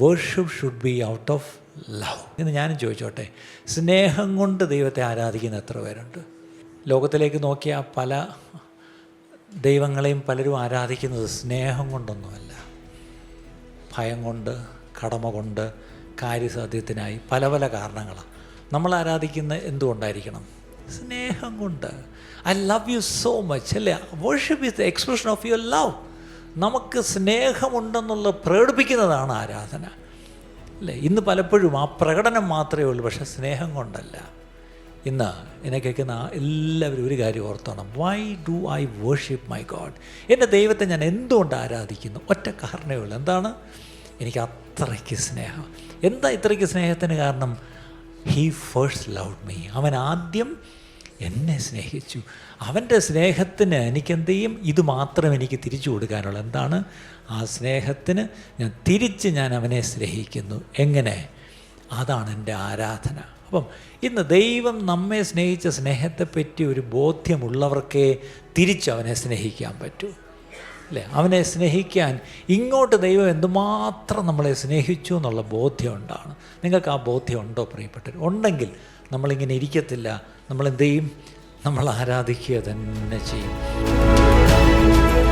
Worship should be out of love. എന്ന് ഞാനും ചോദിച്ചോട്ടെ, സ്നേഹം കൊണ്ട് ദൈവത്തെ ആരാധിക്കുന്ന എത്ര പേരുണ്ട്? ലോകത്തിലേക്ക് നോക്കിയാൽ പല ദൈവങ്ങളെയും പലരും ആരാധിക്കുന്നത് സ്നേഹം കൊണ്ടൊന്നുമല്ല, ഭയം കൊണ്ട്, കടമ കൊണ്ട്, കാര്യസാധ്യത്തിനായി, പല പല കാരണങ്ങളാണ്. നമ്മൾ ആരാധിക്കുന്ന എന്തുകൊണ്ടായിരിക്കണം? സ്നേഹം കൊണ്ട്. I love you so much അല്ലേ? Worship is the expression of your love. നമുക്ക് സ്നേഹമുണ്ടെന്നുള്ളത് പ്രകടിപ്പിക്കുന്നതാണ് ആരാധന അല്ലേ? ഇന്ന് പലപ്പോഴും ആ പ്രകടനം മാത്രമേ ഉള്ളൂ, പക്ഷേ സ്നേഹം കൊണ്ടല്ല. ഇന്ന് എന്നെ കേൾക്കുന്ന എല്ലാവരും ഒരു കാര്യം ഓർത്തോണം. Why do I worship my God? എൻ്റെ ദൈവത്തെ ഞാൻ എന്തുകൊണ്ട് ആരാധിക്കുന്നു? ഒറ്റ കാരണമേ ഉള്ളൂ. എന്താണ്? എനിക്ക് അത്രയ്ക്ക് സ്നേഹം. എന്താ ഇത്രയ്ക്ക് സ്നേഹത്തിന് കാരണം? He first loved me. അവൻ ആദ്യം എന്നെ സ്നേഹിച്ചു. അവൻ്റെ സ്നേഹത്തിന് എനിക്കെന്ത് ചെയ്യും? ഇത് മാത്രം എനിക്ക് തിരിച്ചു കൊടുക്കാനുള്ളൂ. എന്താണ്? ആ സ്നേഹത്തിന് ഞാൻ അവനെ സ്നേഹിക്കുന്നു. എങ്ങനെ? അതാണ് എൻ്റെ ആരാധന. അപ്പം ഇന്ന് ദൈവം നമ്മെ സ്നേഹിച്ച സ്നേഹത്തെപ്പറ്റി ഒരു ബോധ്യമുള്ളവർക്കേ തിരിച്ചവനെ സ്നേഹിക്കാൻ പറ്റൂ അല്ലേ? അവനെ സ്നേഹിക്കാൻ ഇങ്ങോട്ട് ദൈവം എന്തുമാത്രം നമ്മളെ സ്നേഹിച്ചു എന്നുള്ള ബോധ്യം ഉണ്ടാണ്. നിങ്ങൾക്ക് ആ ബോധ്യം ഉണ്ടോ പ്രിയപ്പെട്ടവർ? ഉണ്ടെങ്കിൽ നമ്മളിങ്ങനെ ഇരിക്കത്തില്ല. നമ്മളെന്ത് ചെയ്യും? നമ്മൾ ആരാധിക്കുക തന്നെ ചെയ്യും.